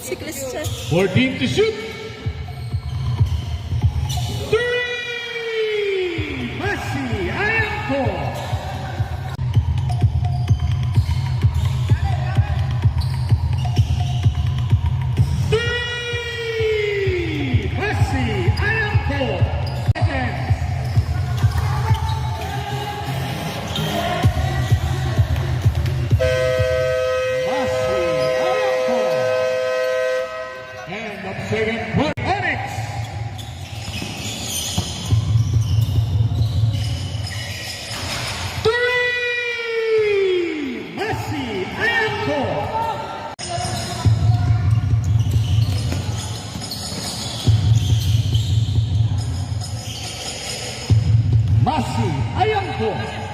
si Christian. 14 to shoot. 3! Messi Ayanko. Messi Ayanko. And the second point, Onyx. Three, Messi Ayanko. Messi Ayanko.